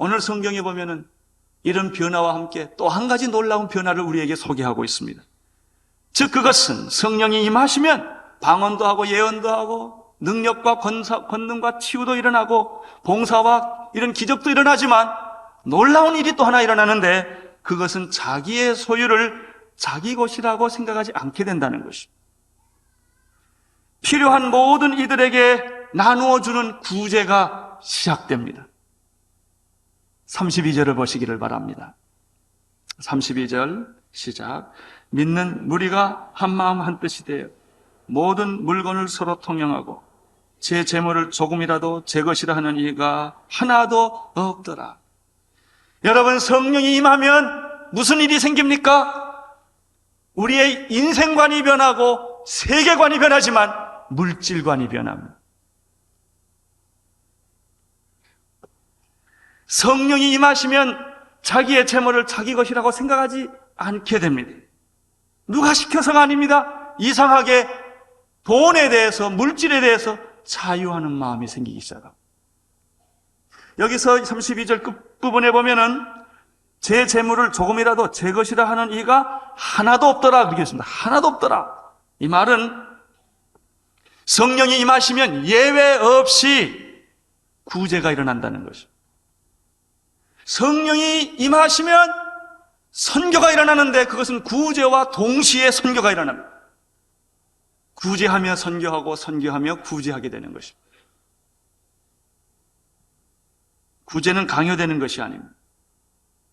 오늘 성경에 보면은 이런 변화와 함께 또 한 가지 놀라운 변화를 우리에게 소개하고 있습니다. 즉 그것은 성령이 임하시면 방언도 하고 예언도 하고 능력과 권능과 치유도 일어나고 봉사와 이런 기적도 일어나지만 놀라운 일이 또 하나 일어나는데 그것은 자기의 소유를 자기 것이라고 생각하지 않게 된다는 것입니다. 필요한 모든 이들에게 나누어 주는 구제가 시작됩니다. 32절을 보시기를 바랍니다. 32절 시작. 믿는 무리가 한마음 한뜻이 되어 모든 물건을 서로 통용하고 제 재물을 조금이라도 제 것이라 하는 이가 하나도 없더라. 여러분, 성령이 임하면 무슨 일이 생깁니까? 우리의 인생관이 변하고 세계관이 변하지만 물질관이 변합니다. 성령이 임하시면 자기의 재물을 자기 것이라고 생각하지 않게 됩니다. 누가 시켜서가 아닙니다. 이상하게 돈에 대해서, 물질에 대해서 자유하는 마음이 생기기 시작합니다. 여기서 32절 끝부분에 보면은 제 재물을 조금이라도 제 것이라 하는 이가 하나도 없더라 그렇게 했습니다. 하나도 없더라. 이 말은 성령이 임하시면 예외 없이 구제가 일어난다는 것입니다. 성령이 임하시면 선교가 일어나는데 그것은 구제와 동시에 선교가 일어납니다. 구제하며 선교하고 선교하며 구제하게 되는 것입니다. 구제는 강요되는 것이 아닙니다.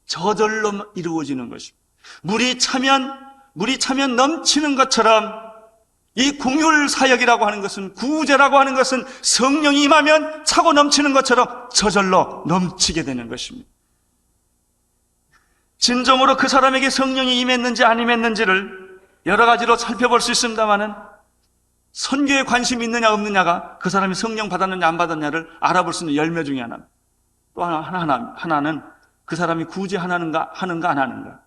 저절로 이루어지는 것입니다. 물이 차면 넘치는 것처럼 이 긍휼 사역이라고 하는 것은, 구제라고 하는 것은 성령이 임하면 차고 넘치는 것처럼 저절로 넘치게 되는 것입니다. 진정으로 그 사람에게 성령이 임했는지 안 임했는지를 여러 가지로 살펴볼 수 있습니다만은 선교에 관심이 있느냐 없느냐가 그 사람이 성령 받았느냐 안 받았느냐를 알아볼 수 있는 열매 중에 하나입니다. 또 하나는 그 사람이 구제하는가 하는가 안 하는가.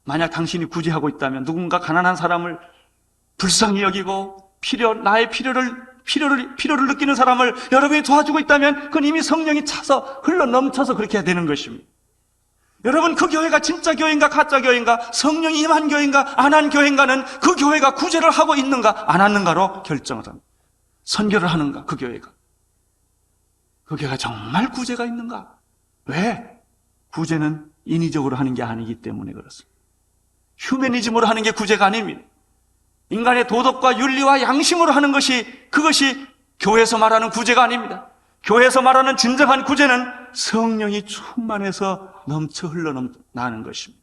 만약 당신이 구제하고 있다면 누군가 가난한 사람을 불쌍히 여기고 나의 필요를 느끼는 사람을 여러분이 도와주고 있다면 그건 이미 성령이 차서 흘러 넘쳐서 그렇게 해야 되는 것입니다. 여러분, 그 교회가 진짜 교회인가 가짜 교회인가, 성령이 임한 교회인가 안 한 교회인가는 그 교회가 구제를 하고 있는가 안 하는가로 결정을 합니다. 선교를 하는가, 그 교회가 정말 구제가 있는가. 왜? 구제는 인위적으로 하는 게 아니기 때문에 그렇습니다. 휴머니즘으로 하는 게 구제가 아닙니다. 인간의 도덕과 윤리와 양심으로 하는 그것이 교회에서 말하는 구제가 아닙니다. 교회에서 말하는 진정한 구제는 성령이 충만해서 넘쳐 흘러나는 것입니다.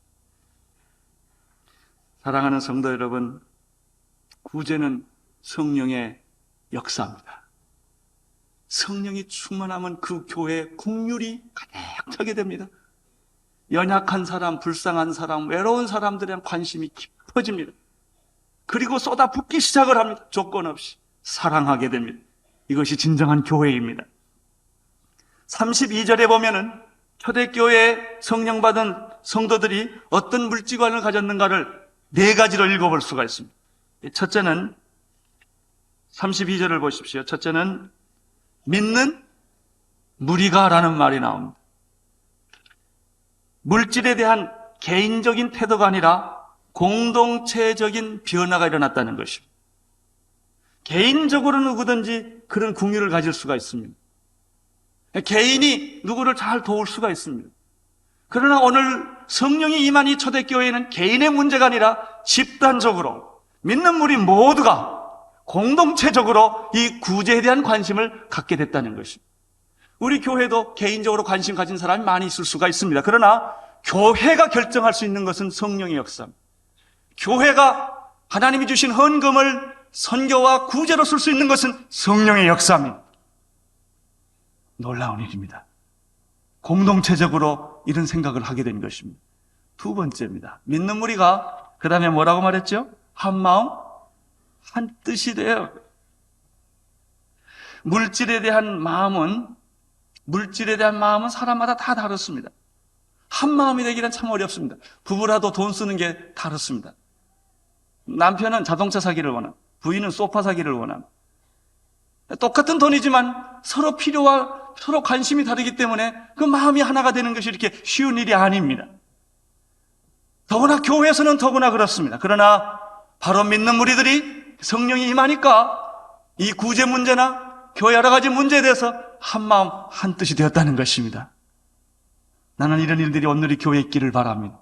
사랑하는 성도 여러분, 구제는 성령의 역사입니다. 성령이 충만하면 그 교회에 긍휼이 가득 차게 됩니다. 연약한 사람, 불쌍한 사람, 외로운 사람들에 대한 관심이 깊어집니다. 그리고 쏟아붓기 시작을 합니다. 조건 없이 사랑하게 됩니다. 이것이 진정한 교회입니다. 32절에 보면은 초대교회에 성령받은 성도들이 어떤 물질관을 가졌는가를 네 가지로 읽어볼 수가 있습니다. 첫째는 32절을 보십시오. 첫째는 믿는 무리가라는 말이 나옵니다. 물질에 대한 개인적인 태도가 아니라 공동체적인 변화가 일어났다는 것입니다. 개인적으로 누구든지 그런 긍휼을 가질 수가 있습니다. 개인이 누구를 잘 도울 수가 있습니다. 그러나 오늘 성령이 임한 이 초대교회는 개인의 문제가 아니라 집단적으로 믿는 무리 모두가 공동체적으로 이 구제에 대한 관심을 갖게 됐다는 것입니다. 우리 교회도 개인적으로 관심 가진 사람이 많이 있을 수가 있습니다. 그러나 교회가 결정할 수 있는 것은 성령의 역사입니다. 교회가 하나님이 주신 헌금을 선교와 구제로 쓸 수 있는 것은 성령의 역사입니다. 놀라운 일입니다. 공동체적으로 이런 생각을 하게 된 것입니다. 두 번째입니다. 믿는 무리가 그 다음에 뭐라고 말했죠? 한 마음 한 뜻이 돼요. 물질에 대한 마음은 사람마다 다 다릅니다. 한 마음이 되기는 참 어렵습니다. 부부라도 돈 쓰는 게 다릅니다. 남편은 자동차 사기를 원합니다. 부인은 소파 사기를 원합니다. 똑같은 돈이지만 서로 필요와 서로 관심이 다르기 때문에 그 마음이 하나가 되는 것이 이렇게 쉬운 일이 아닙니다. 더구나 교회에서는 더구나 그렇습니다. 그러나 바로 믿는 무리들이 성령이 임하니까 이 구제 문제나 교회 여러 가지 문제에 대해서 한 마음 한 뜻이 되었다는 것입니다. 나는 이런 일들이 오늘 우리 교회에 있기를 바랍니다.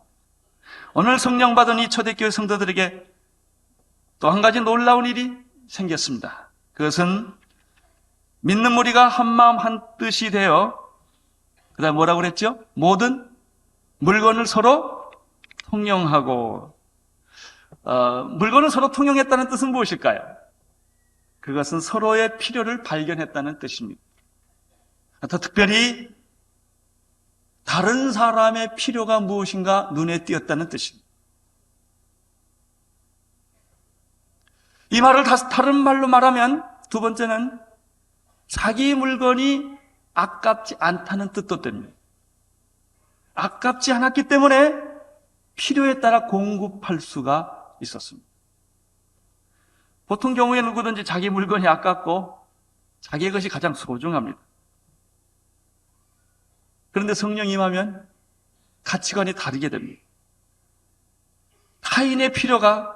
오늘 성령 받은 이 초대교회 성도들에게 또 한 가지 놀라운 일이 생겼습니다. 그것은 믿는 무리가 한 마음 한 뜻이 되어 그 다음 뭐라고 그랬죠? 모든 물건을 서로 통용하고 물건을 서로 통용했다는 뜻은 무엇일까요? 그것은 서로의 필요를 발견했다는 뜻입니다. 더 특별히 다른 사람의 필요가 무엇인가 눈에 띄었다는 뜻입니다. 이 말을 다른 말로 말하면 두 번째는 자기 물건이 아깝지 않다는 뜻도 됩니다. 아깝지 않았기 때문에 필요에 따라 공급할 수가 있었습니다. 보통 경우에 누구든지 자기 물건이 아깝고 자기의 것이 가장 소중합니다. 그런데 성령이 임하면 가치관이 다르게 됩니다. 타인의 필요가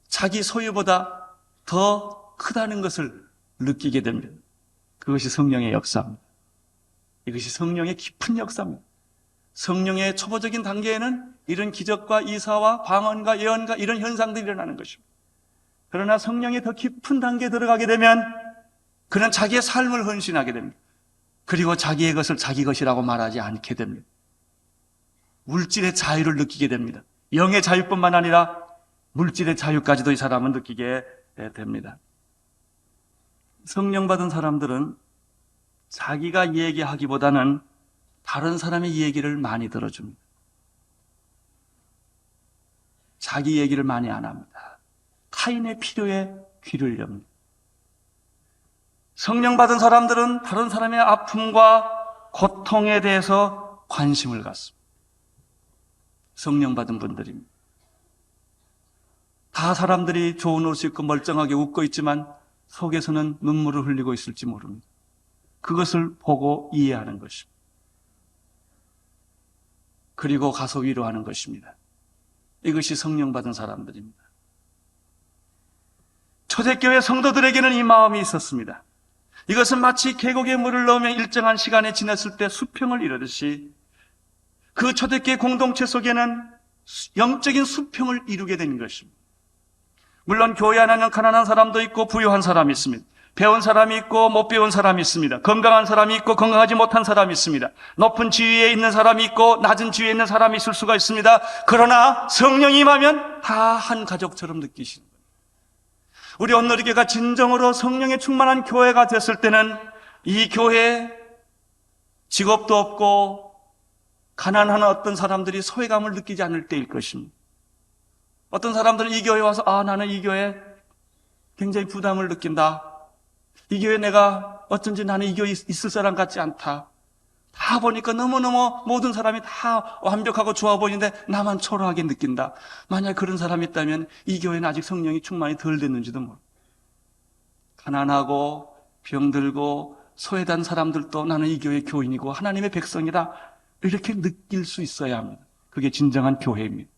자기 소유보다 더 크다는 것을 느끼게 됩니다. 그것이 성령의 역사입니다. 이것이 성령의 깊은 역사입니다. 성령의 초보적인 단계에는 이런 기적과 이사와 방언과 예언과 이런 현상들이 일어나는 것입니다. 그러나 성령의 더 깊은 단계에 들어가게 되면 그는 자기의 삶을 헌신하게 됩니다. 그리고 자기의 것을 자기 것이라고 말하지 않게 됩니다. 물질의 자유를 느끼게 됩니다. 영의 자유뿐만 아니라 물질의 자유까지도 이 사람은 느끼게 됩니다. 성령 받은 사람들은 자기가 얘기하기보다는 다른 사람의 얘기를 많이 들어줍니다. 자기 얘기를 많이 안 합니다. 타인의 필요에 귀를 엽니다. 성령 받은 사람들은 다른 사람의 아픔과 고통에 대해서 관심을 갖습니다. 성령 받은 분들입니다. 다 사람들이 좋은 옷을 입고 멀쩡하게 웃고 있지만 속에서는 눈물을 흘리고 있을지 모릅니다. 그것을 보고 이해하는 것입니다. 그리고 가서 위로하는 것입니다. 이것이 성령 받은 사람들입니다. 초대교회 성도들에게는 이 마음이 있었습니다. 이것은 마치 계곡에 물을 넣으면 일정한 시간이 지났을 때 수평을 이루듯이 그 초대교회 공동체 속에는 영적인 수평을 이루게 되는 것입니다. 물론 교회 안에는 가난한 사람도 있고 부유한 사람이 있습니다. 배운 사람이 있고 못 배운 사람이 있습니다. 건강한 사람이 있고 건강하지 못한 사람이 있습니다. 높은 지위에 있는 사람이 있고 낮은 지위에 있는 사람이 있을 수가 있습니다. 그러나 성령이 임하면 다 한 가족처럼 느끼시는 거예요. 우리 온누리교회가 진정으로 성령에 충만한 교회가 됐을 때는 이 교회에 직업도 없고 가난한 어떤 사람들이 소외감을 느끼지 않을 때일 것입니다. 어떤 사람들은 이 교회에 와서 나는 이 교회에 굉장히 부담을 느낀다. 이 교회에 내가 어쩐지 나는 이 교회에 있을 사람 같지 않다. 다 보니까 너무너무 모든 사람이 다 완벽하고 좋아 보이는데 나만 초라하게 느낀다. 만약 그런 사람이 있다면 이 교회는 아직 성령이 충만이 덜 됐는지도 모릅니다. 가난하고 병들고 소외된 사람들도 나는 이 교회의 교인이고 하나님의 백성이다. 이렇게 느낄 수 있어야 합니다. 그게 진정한 교회입니다.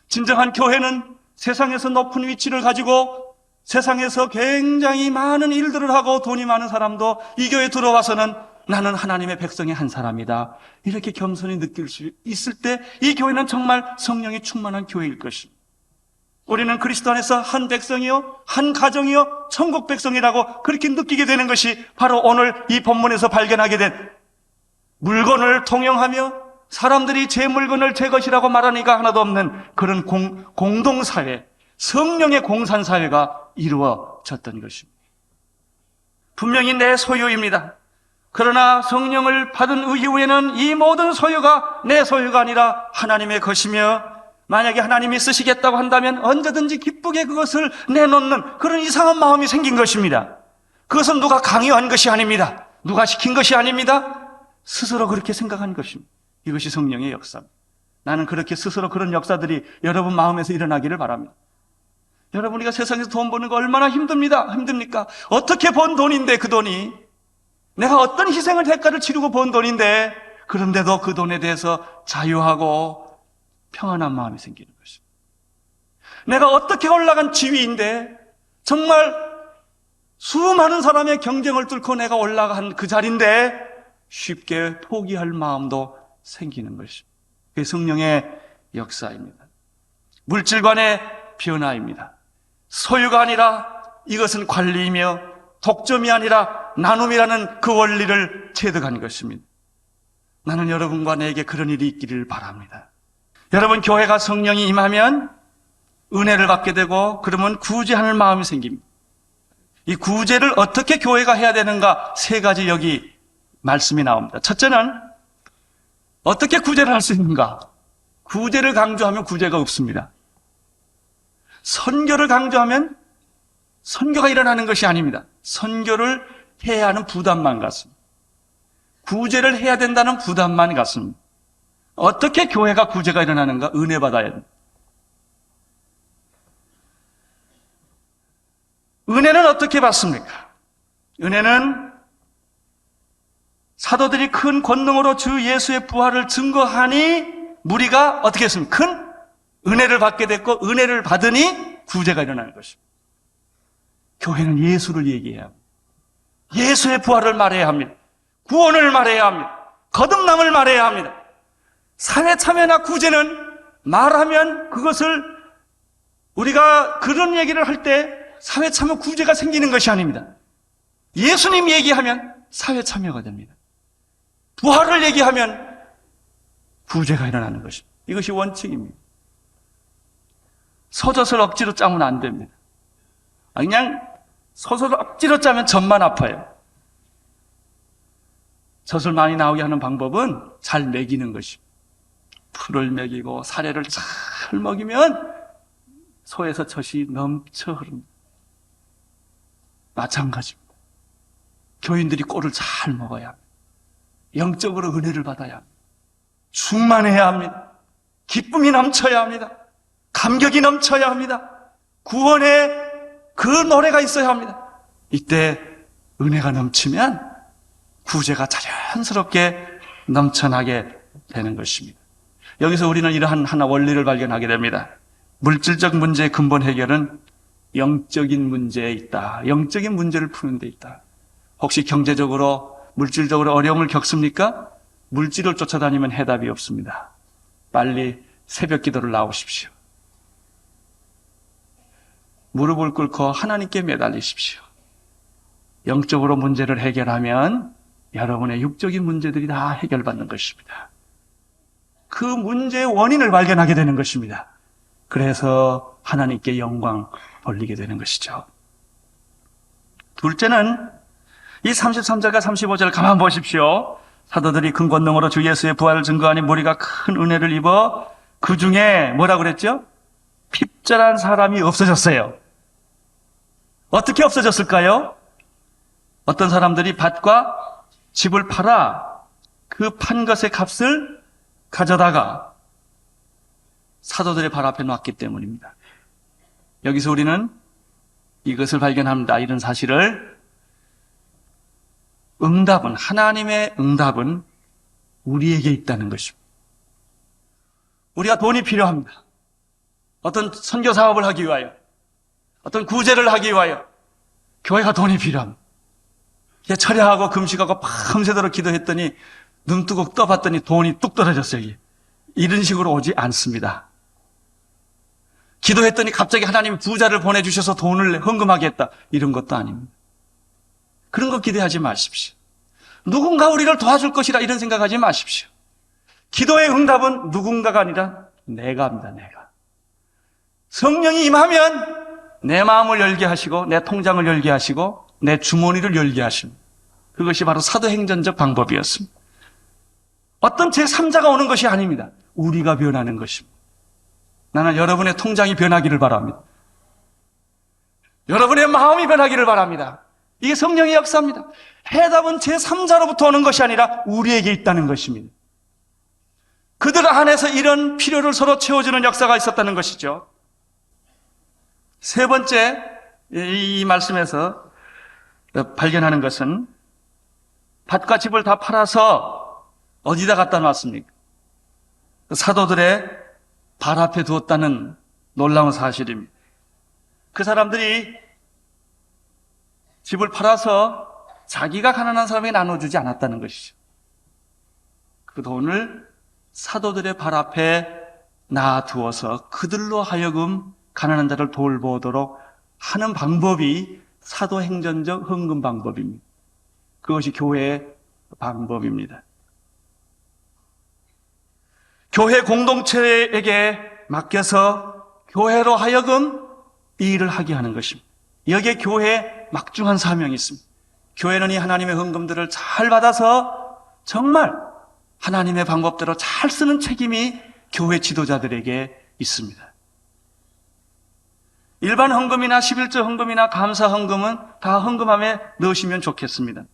진정한 교회는 세상에서 높은 위치를 가지고 세상에서 굉장히 많은 일들을 하고 돈이 많은 사람도 이 교회에 들어와서는 나는 하나님의 백성의 한 사람이다. 이렇게 겸손히 느낄 수 있을 때 이 교회는 정말 성령이 충만한 교회일 것입니다. 우리는 그리스도 안에서 한 백성이요, 한 가정이요, 천국 백성이라고 그렇게 느끼게 되는 것이 바로 오늘 이 본문에서 발견하게 된 물건을 통용하며 사람들이 제 물건을 제 것이라고 말하니까 하나도 없는 그런 공동사회, 성령의 공산사회가 이루어졌던 것입니다. 분명히 내 소유입니다. 그러나 성령을 받은 이후에는 이 모든 소유가 내 소유가 아니라 하나님의 것이며 만약에 하나님이 쓰시겠다고 한다면 언제든지 기쁘게 그것을 내놓는 그런 이상한 마음이 생긴 것입니다. 그것은 누가 강요한 것이 아닙니다. 누가 시킨 것이 아닙니다. 스스로 그렇게 생각한 것입니다. 이것이 성령의 역사입니다. 나는 그렇게 스스로 그런 역사들이 여러분 마음에서 일어나기를 바랍니다. 여러분, 우리가 세상에서 돈 버는 거 얼마나 힘듭니까? 어떻게 번 돈인데 그 돈이 내가 어떤 희생을 대가를 치르고 번 돈인데 그런데도 그 돈에 대해서 자유하고 평안한 마음이 생기는 것입니다. 내가 어떻게 올라간 지위인데 정말 수많은 사람의 경쟁을 뚫고 내가 올라간 그 자리인데 쉽게 포기할 마음도 생기는 것입니다. 그게 성령의 역사입니다. 물질관의 변화입니다. 소유가 아니라 이것은 관리이며 독점이 아니라 나눔이라는 그 원리를 체득한 것입니다. 나는 여러분과 내게 그런 일이 있기를 바랍니다. 여러분, 교회가 성령이 임하면 은혜를 받게 되고 그러면 구제하는 마음이 생깁니다. 이 구제를 어떻게 교회가 해야 되는가 세 가지 여기 말씀이 나옵니다. 첫째는 어떻게 구제를 할 수 있는가? 구제를 강조하면 구제가 없습니다. 선교를 강조하면 선교가 일어나는 것이 아닙니다. 선교를 해야 하는 부담만 같습니다. 구제를 해야 된다는 부담만 같습니다. 어떻게 교회가 구제가 일어나는가? 은혜 받아야 됩니다. 은혜는 어떻게 받습니까? 은혜는 사도들이 큰 권능으로 주 예수의 부활을 증거하니 무리가 어떻게 했습니까? 큰 은혜를 받게 됐고 은혜를 받으니 구제가 일어나는 것입니다. 교회는 예수를 얘기해야 합니다. 예수의 부활을 말해야 합니다. 구원을 말해야 합니다. 거듭남을 말해야 합니다. 사회 참여나 구제는 말하면 그것을 우리가 그런 얘기를 할 때 사회 참여 구제가 생기는 것이 아닙니다. 예수님 얘기하면 사회 참여가 됩니다. 부활을 얘기하면 구제가 일어나는 것입니다. 이것이 원칙입니다. 서젖을 억지로 짜면 안 됩니다. 그냥 서젖을 억지로 짜면 젖만 아파요. 젖을 많이 나오게 하는 방법은 잘 먹이는 것입니다. 풀을 먹이고 사료를 잘 먹이면 소에서 젖이 넘쳐 흐릅니다. 마찬가지입니다. 교인들이 꼴을 잘 먹어야 합니다. 영적으로 은혜를 받아야 합니다. 충만해야 합니다. 기쁨이 넘쳐야 합니다. 감격이 넘쳐야 합니다. 구원의 그 노래가 있어야 합니다. 이때 은혜가 넘치면 구제가 자연스럽게 넘쳐나게 되는 것입니다. 여기서 우리는 이러한 하나 원리를 발견하게 됩니다. 물질적 문제의 근본 해결은 영적인 문제에 있다. 영적인 문제를 푸는 데 있다. 혹시 경제적으로, 물질적으로 어려움을 겪습니까? 물질을 쫓아다니면 해답이 없습니다. 빨리 새벽 기도를 나오십시오. 무릎을 꿇고 하나님께 매달리십시오. 영적으로 문제를 해결하면 여러분의 육적인 문제들이 다 해결받는 것입니다. 그 문제의 원인을 발견하게 되는 것입니다. 그래서 하나님께 영광 돌리게 되는 것이죠. 둘째는 이 33절과 35절 가만 보십시오. 사도들이 큰 권능으로 주 예수의 부활을 증거하니 무리가 큰 은혜를 입어 그 중에 뭐라고 그랬죠? 핍절한 사람이 없어졌어요. 어떻게 없어졌을까요? 어떤 사람들이 밭과 집을 팔아 그 판 것의 값을 가져다가 사도들의 발 앞에 놨기 때문입니다. 여기서 우리는 이것을 발견합니다. 이런 사실을. 응답은, 하나님의 응답은 우리에게 있다는 것입니다. 우리가 돈이 필요합니다. 어떤 선교 사업을 하기 위하여, 어떤 구제를 하기 위하여 교회가 돈이 필요합니다. 철야하고 금식하고 밤새도록 기도했더니 눈 뜨고 떠봤더니 돈이 뚝 떨어졌어요. 이런 식으로 오지 않습니다. 기도했더니 갑자기 하나님이 부자를 보내주셔서 돈을 헌금하게 했다. 이런 것도 아닙니다. 그런 거 기대하지 마십시오. 누군가 우리를 도와줄 것이라 이런 생각하지 마십시오. 기도의 응답은 누군가가 아니라 내가 합니다. 내가. 성령이 임하면 내 마음을 열게 하시고 내 통장을 열게 하시고 내 주머니를 열게 하십니다. 그것이 바로 사도행전적 방법이었습니다. 어떤 제3자가 오는 것이 아닙니다. 우리가 변하는 것입니다. 나는 여러분의 통장이 변하기를 바랍니다. 여러분의 마음이 변하기를 바랍니다. 이게 성령의 역사입니다. 해답은 제3자로부터 오는 것이 아니라 우리에게 있다는 것입니다. 그들 안에서 이런 필요를 서로 채워주는 역사가 있었다는 것이죠. 세 번째, 이 말씀에서 발견하는 것은 밭과 집을 다 팔아서 어디다 갖다 놨습니까? 사도들의 발 앞에 두었다는 놀라운 사실입니다. 그 사람들이 집을 팔아서 자기가 가난한 사람에게 나눠주지 않았다는 것이죠. 그 돈을 사도들의 발 앞에 놔두어서 그들로 하여금 가난한 자를 돌보도록 하는 방법이 사도행전적 헌금 방법입니다. 그것이 교회의 방법입니다. 교회 공동체에게 맡겨서 교회로 하여금 이 일을 하게 하는 것입니다. 여기에 교회의 막중한 사명이 있습니다. 교회는 이 하나님의 헌금들을 잘 받아서 정말 하나님의 방법대로 잘 쓰는 책임이 교회 지도자들에게 있습니다. 일반 헌금이나 11조 헌금이나 감사 헌금은 다 헌금함에 넣으시면 좋겠습니다.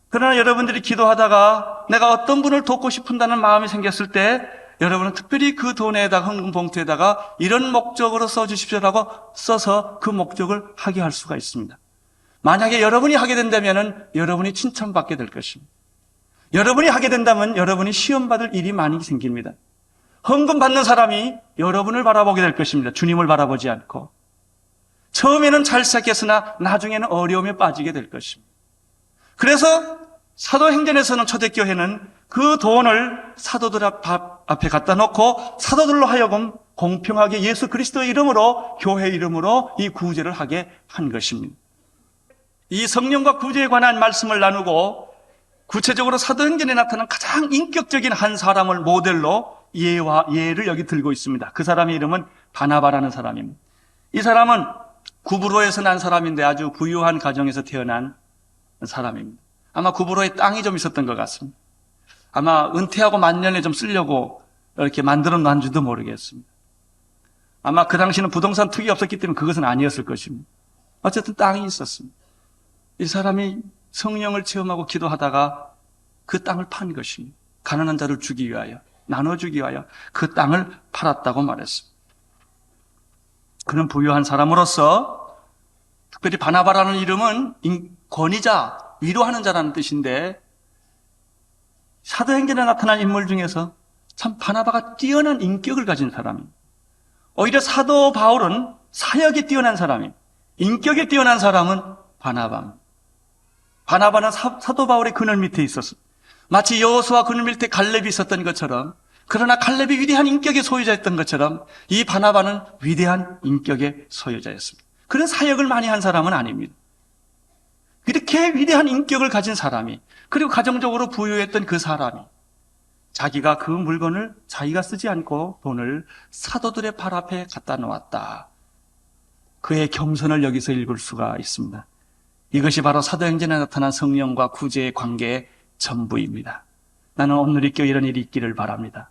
그러나 여러분들이 기도하다가 내가 어떤 분을 돕고 싶은다는 마음이 생겼을 때 여러분은 특별히 그 돈에다가 헌금 봉투에다가 이런 목적으로 써주십시오라고 써서 그 목적을 하게 할 수가 있습니다. 만약에 여러분이 하게 된다면 여러분이 칭찬받게 될 것입니다. 여러분이 하게 된다면 여러분이 시험받을 일이 많이 생깁니다. 헌금 받는 사람이 여러분을 바라보게 될 것입니다. 주님을 바라보지 않고. 처음에는 잘 시작했으나 나중에는 어려움에 빠지게 될 것입니다. 그래서 사도행전에서는 초대교회는 그 돈을 사도들 앞에 갖다 놓고 사도들로 하여금 공평하게 예수 그리스도의 이름으로 교회 이름으로 이 구제를 하게 한 것입니다. 이 성령과 구제에 관한 말씀을 나누고 구체적으로 사도행전에 나타난 가장 인격적인 한 사람을 모델로 예를 여기 들고 있습니다. 그 사람의 이름은 바나바라는 사람입니다. 이 사람은 구브로에서 난 사람인데 아주 부유한 가정에서 태어난 사람입니다. 아마 구브로에 땅이 좀 있었던 것 같습니다. 아마 은퇴하고 만년에 좀 쓰려고 이렇게 만들어 놨는지도 모르겠습니다. 아마 그 당시는 부동산 투기 없었기 때문에 그것은 아니었을 것입니다. 어쨌든 땅이 있었습니다. 이 사람이 성령을 체험하고 기도하다가 그 땅을 판 것입니다. 가난한 자를 주기 위하여, 나눠주기 위하여 그 땅을 팔았다고 말했습니다. 그는 부유한 사람으로서 특별히 바나바라는 이름은 권위자, 위로하는 자라는 뜻인데 사도행전에 나타난 인물 중에서 참 바나바가 뛰어난 인격을 가진 사람입니다. 오히려 사도 바울은 사역에 뛰어난 사람입니다. 인격에 뛰어난 사람은 바나바입니다. 바나바는 사도 바울의 그늘 밑에 있었습니다. 마치 여호수아 그늘 밑에 갈렙이 있었던 것처럼, 그러나 갈렙이 위대한 인격의 소유자였던 것처럼 이 바나바는 위대한 인격의 소유자였습니다. 그런 사역을 많이 한 사람은 아닙니다. 이렇게 위대한 인격을 가진 사람이, 그리고 가정적으로 부유했던 그 사람이 자기가 그 물건을 자기가 쓰지 않고 돈을 사도들의 발 앞에 갖다 놓았다. 그의 겸손을 여기서 읽을 수가 있습니다. 이것이 바로 사도행전에 나타난 성령과 구제의 관계의 전부입니다. 나는 오늘 있게 이런 일이 있기를 바랍니다.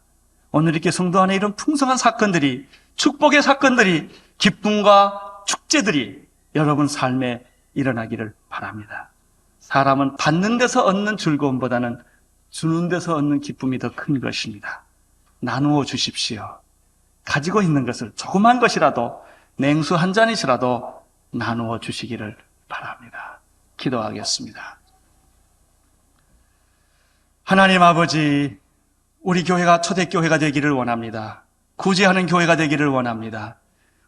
오늘 이렇게 성도 안에 이런 풍성한 사건들이, 축복의 사건들이, 기쁨과 축제들이 여러분 삶에 일어나기를 바랍니다. 사람은 받는 데서 얻는 즐거움보다는 주는 데서 얻는 기쁨이 더 큰 것입니다. 나누어 주십시오. 가지고 있는 것을 조그만 것이라도, 냉수 한 잔이시라도 나누어 주시기를 바랍니다. 기도하겠습니다. 하나님 아버지, 우리 교회가 초대교회가 되기를 원합니다. 구제하는 교회가 되기를 원합니다.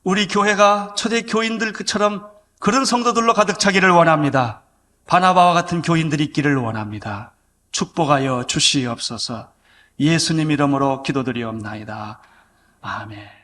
우리 교회가 초대교인들처럼 그런 성도들로 가득 차기를 원합니다. 바나바와 같은 교인들이 있기를 원합니다. 축복하여 주시옵소서. 예수님 이름으로 기도드리옵나이다. 아멘.